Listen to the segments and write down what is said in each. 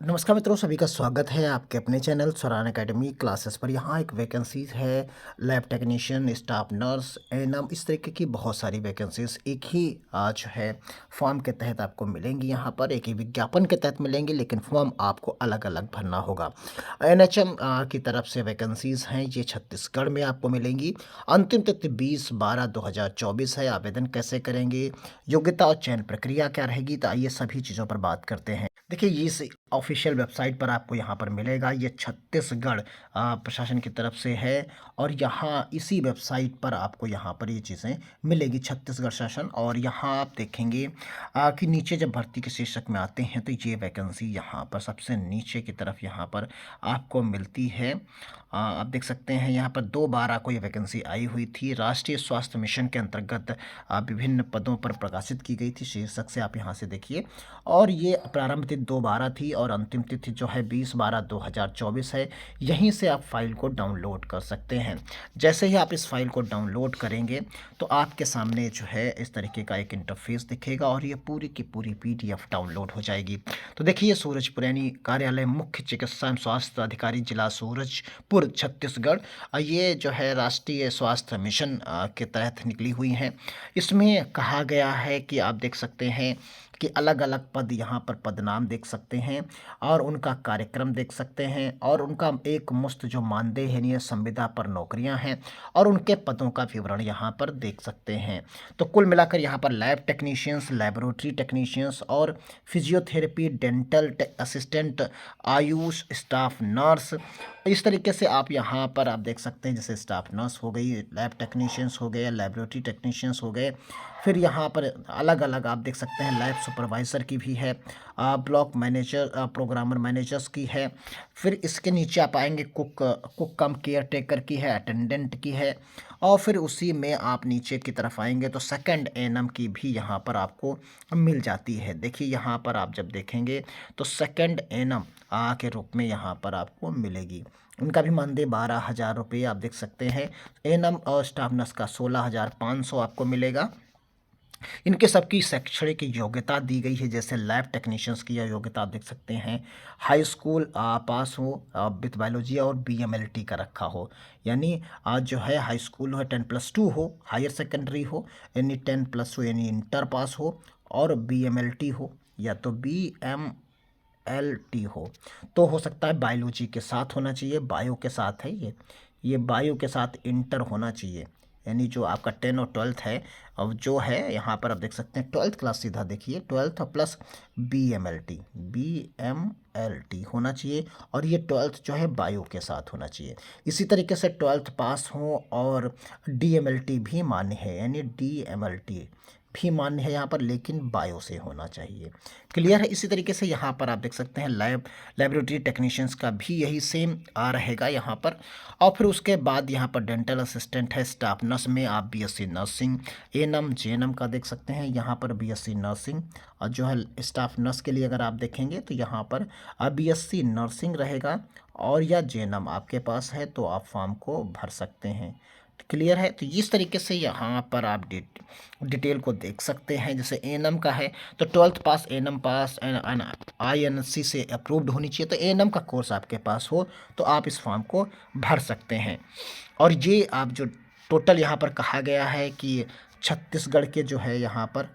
नमस्कार मित्रों, सभी का स्वागत है आपके अपने चैनल स्वरान एकेडमी क्लासेस पर। यहाँ एक वैकेंसीज है lab technician, staff nurse, ANM, इस तरीके की बहुत सारी वैकेंसीज एक ही जो है फॉर्म के तहत आपको मिलेंगी। यहाँ पर एक ही विज्ञापन के तहत मिलेंगी, लेकिन फॉर्म आपको अलग अलग भरना होगा। एनएचएम की तरफ से वैकेंसीज हैं, ये छत्तीसगढ़ में आपको मिलेंगी। अंतिम तिथि 20/12/2024 है। आवेदन कैसे करेंगे, योग्यता और चयन प्रक्रिया क्या रहेगी, तो आइए सभी चीज़ों पर बात करते हैं। देखिए, ये इस ऑफिशियल वेबसाइट पर आपको यहाँ पर मिलेगा। ये छत्तीसगढ़ प्रशासन की तरफ से है, और यहाँ इसी वेबसाइट पर आपको यहाँ पर ये चीज़ें मिलेगी, छत्तीसगढ़ शासन। और यहाँ आप देखेंगे कि नीचे जब भर्ती के शीर्षक में आते हैं तो ये वैकेंसी यहाँ पर सबसे नीचे की तरफ यहाँ पर आपको मिलती है। आप देख सकते हैं यहाँ पर 2/12 को ये वैकेंसी आई हुई थी। राष्ट्रीय स्वास्थ्य मिशन के अंतर्गत विभिन्न पदों पर प्रकाशित की गई थी, शीर्षक से आप यहाँ से देखिए। और ये प्रारंभ तिथि 2/12 थी और अंतिम तिथि जो है 20/12/2024 है। यहीं से आप फाइल को डाउनलोड कर सकते हैं। जैसे ही आप इस फाइल को डाउनलोड करेंगे तो आपके सामने जो है इस तरीके का एक इंटरफेस दिखेगा, और ये पूरी की पूरी PDF डाउनलोड हो जाएगी। तो देखिए, सूरजपुरैनी कार्यालय, मुख्य चिकित्सा एवं स्वास्थ्य अधिकारी, जिला सूरजपुर, छत्तीसगढ़। ये जो है राष्ट्रीय स्वास्थ्य मिशन के तहत निकली हुई है। इसमें कहा गया है कि आप देख सकते हैं कि अलग अलग पद, यहाँ पर पदनाम देख सकते हैं और उनका कार्यक्रम देख सकते हैं, और उनका एक मुश्त जो मानदेय है, ये संविदा पर नौकरियां हैं, और उनके पदों का विवरण यहाँ पर देख सकते हैं। तो कुल मिलाकर यहाँ पर लैब टेक्नीशियंस, लेबोरेटरी टेक्नीशियंस और physiotherapy, dental assistant, Ayush, staff nurse, इस तरीके से आप यहाँ पर आप देख सकते हैं। जैसे स्टाफ नर्स हो गई, लैब टेक्नीशियंस हो गए, लेबोरेटरी टेक्नीशियंस हो गए। फिर यहाँ पर अलग अलग आप देख सकते हैं, लैब सुपरवाइज़र की भी है, ब्लॉक मैनेजर, प्रोग्रामर मैनेजर्स की है। फिर इसके नीचे आप आएंगे, कुक कम केयर टेकर की है, अटेंडेंट की है। और फिर उसी में आप नीचे की तरफ आएंगे तो सेकंड एएनएम की भी यहाँ पर आपको मिल जाती है। देखिए, यहाँ पर आप जब देखेंगे तो सेकंड एएनएम के रूप में यहाँ पर आपको मिलेगी। उनका भी मानदेय 12,000 रुपये आप देख सकते हैं। एएनएम और स्टाफ नर्स का 16,500 आपको मिलेगा। इनके सबकी शैक्षणिक योग्यता दी गई है। जैसे लैब टेक्नीशियंस की योग्यता आप देख सकते हैं, हाई स्कूल पास हो विथ बायोलॉजी और BMLT का रखा हो। यानी आज जो है हाई स्कूल हो, 10+2 हो, हायर सेकेंडरी हो यानी 10+2 यानी इंटर पास हो, और BMLT हो या तो BMLT हो। तो हो सकता है बायोलॉजी के साथ होना चाहिए, बायो के साथ है ये बायो के साथ इंटर होना चाहिए। यानी जो आपका 10 और 12th है, अब जो है यहाँ पर आप देख सकते हैं 12th क्लास, सीधा देखिए 12th प्लस BMLT होना चाहिए, और ये 12th जो है बायो के साथ होना चाहिए। इसी तरीके से 12th पास हो, और DMLT भी मान्य है, यानी DMLT भी मान्य है यहाँ पर, लेकिन बायो से होना चाहिए। क्लियर है। इसी तरीके से यहाँ पर आप देख सकते हैं लेबोरेटरी टेक्नीशियंस का भी यही सेम रहेगा यहाँ पर। और फिर उसके बाद यहाँ पर डेंटल असिस्टेंट है, स्टाफ नर्स में आप BSc नर्सिंग, एएनएम जेएनएम का देख सकते हैं यहाँ पर BSc नर्सिंग। और जो है स्टाफ नर्स के लिए अगर आप देखेंगे तो यहाँ पर BSc नर्सिंग रहेगा, और या जेएनएम आपके पास है तो आप फॉर्म को भर सकते हैं। क्लियर है। तो इस तरीके से यहाँ पर आप डिटेल को देख सकते हैं। जैसे एएनएम का है तो 12th पास, एएनएम पास, INC से अप्रूव्ड होनी चाहिए। तो एएनएम का कोर्स आपके पास हो तो आप इस फॉर्म को भर सकते हैं। और ये आप जो टोटल यहाँ पर कहा गया है कि छत्तीसगढ़ के जो है यहाँ पर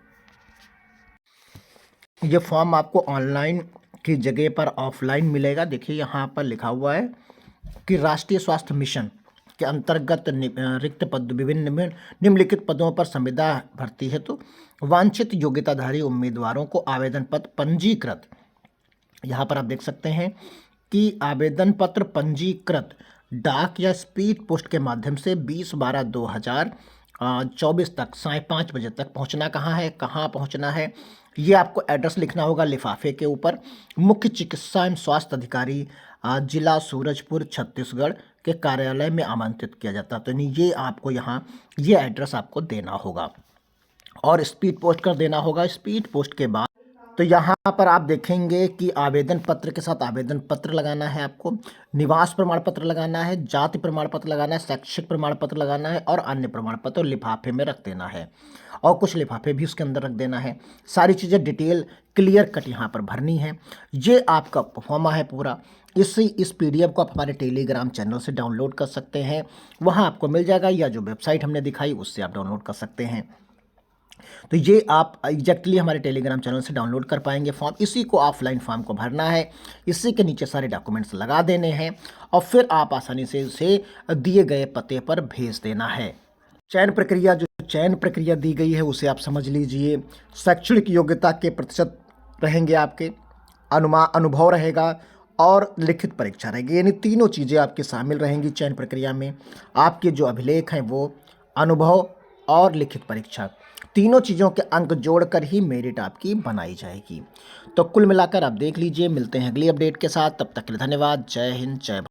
ये फॉर्म आपको ऑनलाइन की जगह पर ऑफलाइन मिलेगा। देखिए, यहाँ पर लिखा हुआ है कि राष्ट्रीय स्वास्थ्य मिशन के अंतर्गत रिक्त पद, विभिन्न निम्नलिखित पदों पर संविदा भर्ती है। तो वांछित योग्यताधारी उम्मीदवारों को आवेदन पत्र पंजीकृत, यहाँ पर आप देख सकते हैं कि आवेदन पत्र पंजीकृत डाक या स्पीड पोस्ट के माध्यम से 20/12/2024 तक 5:30 बजे तक पहुंचना। कहाँ पहुंचना है, ये आपको एड्रेस लिखना होगा लिफाफे के ऊपर। मुख्य चिकित्सा एवं स्वास्थ्य अधिकारी, जिला सूरजपुर, छत्तीसगढ़ के कार्यालय में आमंत्रित किया जाता है। तो नहीं, ये आपको यहाँ ये एड्रेस आपको देना होगा, और स्पीड पोस्ट कर देना होगा। स्पीड पोस्ट के बाद तो यहाँ पर आप देखेंगे कि आवेदन पत्र के साथ आवेदन पत्र लगाना है आपको, निवास प्रमाण पत्र लगाना है, जाति प्रमाण पत्र लगाना है, शैक्षिक प्रमाण पत्र लगाना है, और अन्य प्रमाण पत्र लिफाफे में रख देना है। और कुछ लिफाफे भी उसके अंदर रख देना है। सारी चीज़ें डिटेल क्लियर कट यहाँ पर भरनी है। ये आपका परफॉर्मा है पूरा। इस पीडीएफ को आप हमारे टेलीग्राम चैनल से डाउनलोड कर सकते हैं, वहाँ आपको मिल जाएगा, या जो वेबसाइट हमने दिखाई उससे आप डाउनलोड कर सकते हैं। तो ये आप एग्जैक्टली हमारे टेलीग्राम चैनल से डाउनलोड कर पाएंगे फॉर्म। इसी को ऑफलाइन फॉर्म को भरना है, इसी के नीचे सारे डॉक्यूमेंट्स लगा देने हैं और फिर आप आसानी से इसे दिए गए पते पर भेज देना है। चयन प्रक्रिया दी गई है उसे आप समझ लीजिए। शैक्षणिक योग्यता के प्रतिशत रहेंगे आपके, अनुभव रहेगा और लिखित परीक्षा रहेगी, यानी तीनों चीज़ें आपकी शामिल रहेंगी चयन प्रक्रिया में। आपके जो अभिलेख हैं वो अनुभव और लिखित परीक्षा, तीनों चीज़ों के अंक जोड़कर ही मेरिट आपकी बनाई जाएगी। तो कुल मिलाकर आप देख लीजिए। मिलते हैं अगली अपडेट के साथ, तब तक के लिए धन्यवाद। जय हिंद, जय भारत।